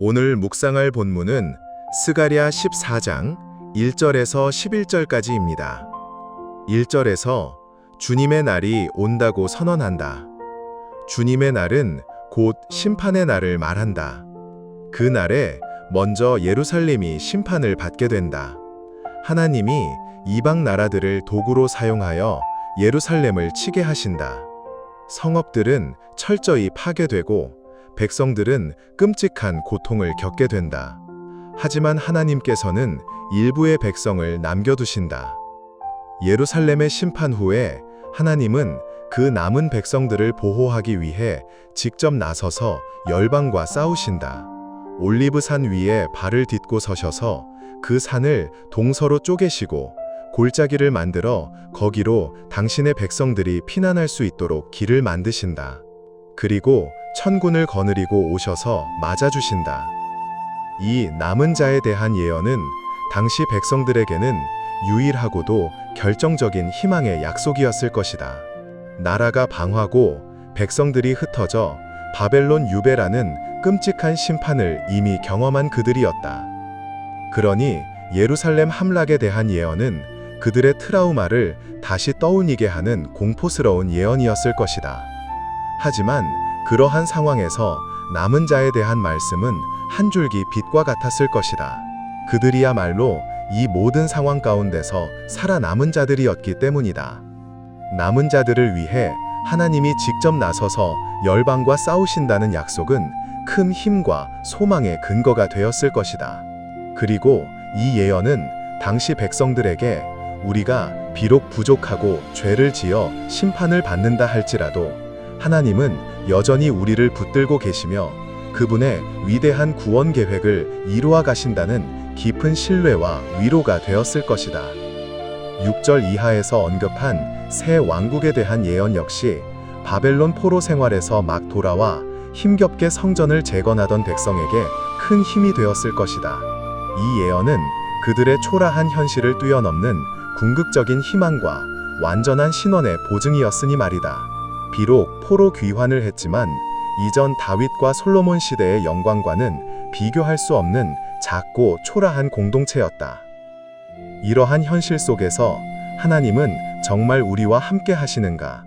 오늘 묵상할 본문은 스가랴 14장 1절에서 11절까지입니다. 1절에서 주님의 날이 온다고 선언한다. 주님의 날은 곧 심판의 날을 말한다. 그 날에 먼저 예루살렘이 심판을 받게 된다. 하나님이 이방 나라들을 도구로 사용하여 예루살렘을 치게 하신다. 성읍들은 철저히 파괴되고 백성들은 끔찍한 고통을 겪게 된다. 하지만 하나님께서는 일부의 백성을 남겨두신다. 예루살렘의 심판 후에 하나님은 그 남은 백성들을 보호하기 위해 직접 나서서 열방과 싸우신다. 올리브산 위에 발을 딛고 서셔서 그 산을 동서로 쪼개시고 골짜기를 만들어 거기로 당신의 백성들이 피난할 수 있도록 길을 만드신다. 그리고 천군을 거느리고 오셔서 맞아주신다. 이 남은 자에 대한 예언은 당시 백성들에게는 유일하고도 결정적인 희망의 약속이었을 것이다. 나라가 방화고 백성들이 흩어져 바벨론 유배라는 끔찍한 심판을 이미 경험한 그들이었다. 그러니 예루살렘 함락에 대한 예언은 그들의 트라우마를 다시 떠올리게 하는 공포스러운 예언이었을 것이다. 하지만 그러한 상황에서 남은 자에 대한 말씀은 한 줄기 빛과 같았을 것이다. 그들이야말로 이 모든 상황 가운데서 살아남은 자들이었기 때문이다. 남은 자들을 위해 하나님이 직접 나서서 열방과 싸우신다는 약속은 큰 힘과 소망의 근거가 되었을 것이다. 그리고 이 예언은 당시 백성들에게 우리가 비록 부족하고 죄를 지어 심판을 받는다 할지라도 하나님은 여전히 우리를 붙들고 계시며 그분의 위대한 구원 계획을 이루어 가신다는 깊은 신뢰와 위로가 되었을 것이다. 6절 이하에서 언급한 새 왕국에 대한 예언 역시 바벨론 포로 생활에서 막 돌아와 힘겹게 성전을 재건하던 백성에게 큰 힘이 되었을 것이다. 이 예언은 그들의 초라한 현실을 뛰어넘는 궁극적인 희망과 완전한 신원의 보증이었으니 말이다. 비록 포로 귀환을 했지만 이전 다윗과 솔로몬 시대의 영광과는 비교할 수 없는 작고 초라한 공동체였다. 이러한 현실 속에서 하나님은 정말 우리와 함께 하시는가?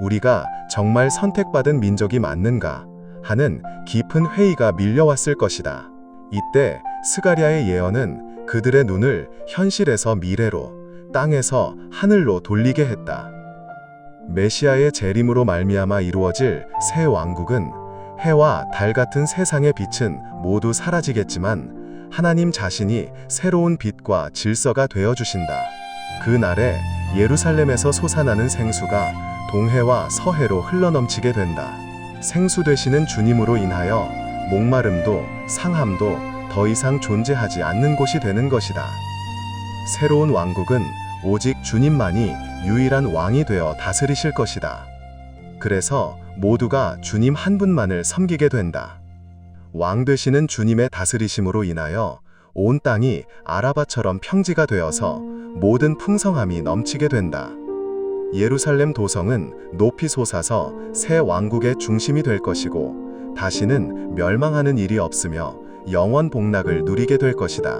우리가 정말 선택받은 민족이 맞는가? 하는 깊은 회의가 밀려왔을 것이다. 이때 스가랴의 예언은 그들의 눈을 현실에서 미래로, 땅에서 하늘로 돌리게 했다. 메시아의 재림으로 말미암아 이루어질 새 왕국은 해와 달 같은 세상의 빛은 모두 사라지겠지만 하나님 자신이 새로운 빛과 질서가 되어주신다. 그 날에 예루살렘에서 솟아나는 생수가 동해와 서해로 흘러넘치게 된다. 생수 되시는 주님으로 인하여 목마름도 상함도 더 이상 존재하지 않는 곳이 되는 것이다. 새로운 왕국은 오직 주님만이 유일한 왕이 되어 다스리실 것이다. 그래서 모두가 주님 한 분만을 섬기게 된다. 왕 되시는 주님의 다스리심으로 인하여 온 땅이 아라바처럼 평지가 되어서 모든 풍성함이 넘치게 된다. 예루살렘 도성은 높이 솟아서 새 왕국의 중심이 될 것이고 다시는 멸망하는 일이 없으며 영원 복락을 누리게 될 것이다.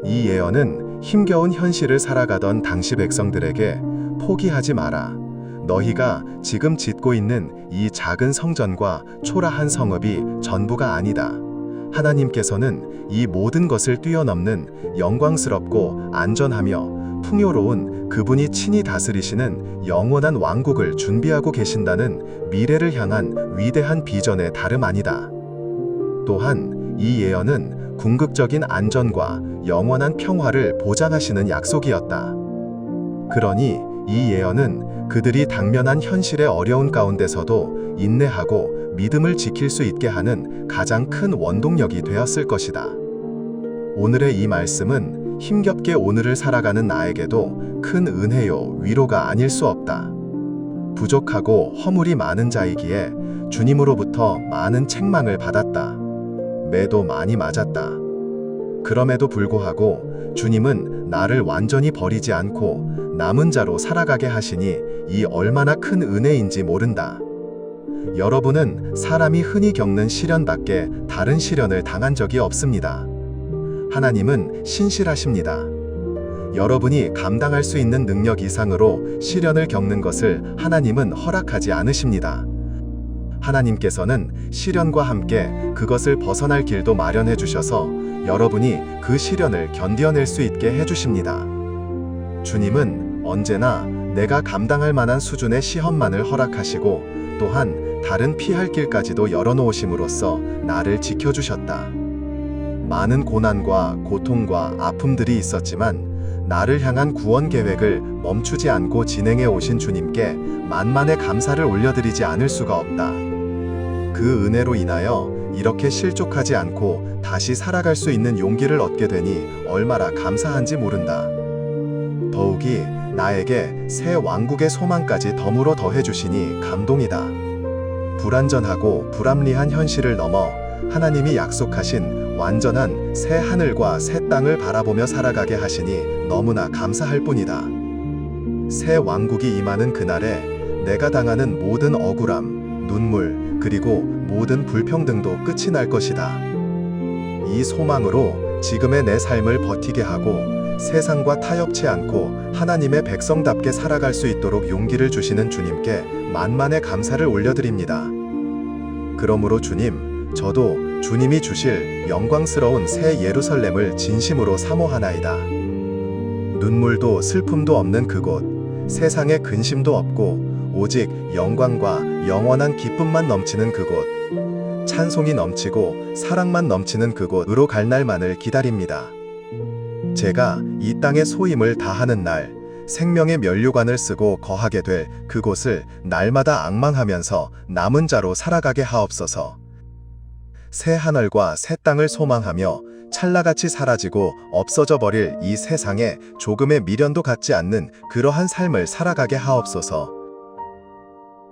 이 예언은 힘겨운 현실을 살아가던 당시 백성들에게 포기하지 마라. 너희가 지금 짓고 있는 이 작은 성전과 초라한 성읍이 전부가 아니다. 하나님께서는 이 모든 것을 뛰어넘는 영광스럽고 안전하며 풍요로운 그분이 친히 다스리시는 영원한 왕국을 준비하고 계신다는 미래를 향한 위대한 비전의 다름 아니다. 또한 이 예언은 궁극적인 안전과 영원한 평화를 보장하시는 약속이었다. 그러니 이 예언은 그들이 당면한 현실의 어려운 가운데서도 인내하고 믿음을 지킬 수 있게 하는 가장 큰 원동력이 되었을 것이다. 오늘의 이 말씀은 힘겹게 오늘을 살아가는 나에게도 큰 은혜요 위로가 아닐 수 없다. 부족하고 허물이 많은 자이기에 주님으로부터 많은 책망을 받았다. 매도 많이 맞았다. 그럼에도 불구하고 주님은 나를 완전히 버리지 않고 남은 자로 살아가게 하시니 이 얼마나 큰 은혜인지 모른다. 여러분은 사람이 흔히 겪는 시련밖에 다른 시련을 당한 적이 없습니다. 하나님은 신실하십니다. 여러분이 감당할 수 있는 능력 이상으로 시련을 겪는 것을 하나님은 허락하지 않으십니다. 하나님께서는 시련과 함께 그것을 벗어날 길도 마련해 주셔서 여러분이 그 시련을 견뎌낼 수 있게 해주십니다. 주님은 언제나 내가 감당할 만한 수준의 시험만을 허락하시고 또한 다른 피할 길까지도 열어놓으심으로써 나를 지켜주셨다. 많은 고난과 고통과 아픔들이 있었지만 나를 향한 구원 계획을 멈추지 않고 진행해 오신 주님께 만만의 감사를 올려드리지 않을 수가 없다. 그 은혜로 인하여 이렇게 실족하지 않고 다시 살아갈 수 있는 용기를 얻게 되니 얼마나 감사한지 모른다. 더욱이 나에게 새 왕국의 소망까지 덤으로 더해주시니 감동이다. 불완전하고 불합리한 현실을 넘어 하나님이 약속하신 완전한 새 하늘과 새 땅을 바라보며 살아가게 하시니 너무나 감사할 뿐이다. 새 왕국이 임하는 그날에 내가 당하는 모든 억울함, 눈물, 그리고 모든 불평등도 끝이 날 것이다. 이 소망으로 지금의 내 삶을 버티게 하고 세상과 타협치 않고 하나님의 백성답게 살아갈 수 있도록 용기를 주시는 주님께 만만의 감사를 올려드립니다. 그러므로 주님, 저도 주님이 주실 영광스러운 새 예루살렘을 진심으로 사모하나이다. 눈물도 슬픔도 없는 그곳, 세상에 근심도 없고 오직 영광과 영원한 기쁨만 넘치는 그곳, 찬송이 넘치고 사랑만 넘치는 그곳으로 갈 날만을 기다립니다. 제가 이 땅의 소임을 다하는 날, 생명의 면류관을 쓰고 거하게 될 그곳을 날마다 앙망하면서 남은 자로 살아가게 하옵소서. 새 하늘과 새 땅을 소망하며 찰나같이 사라지고 없어져 버릴 이 세상에 조금의 미련도 갖지 않는 그러한 삶을 살아가게 하옵소서.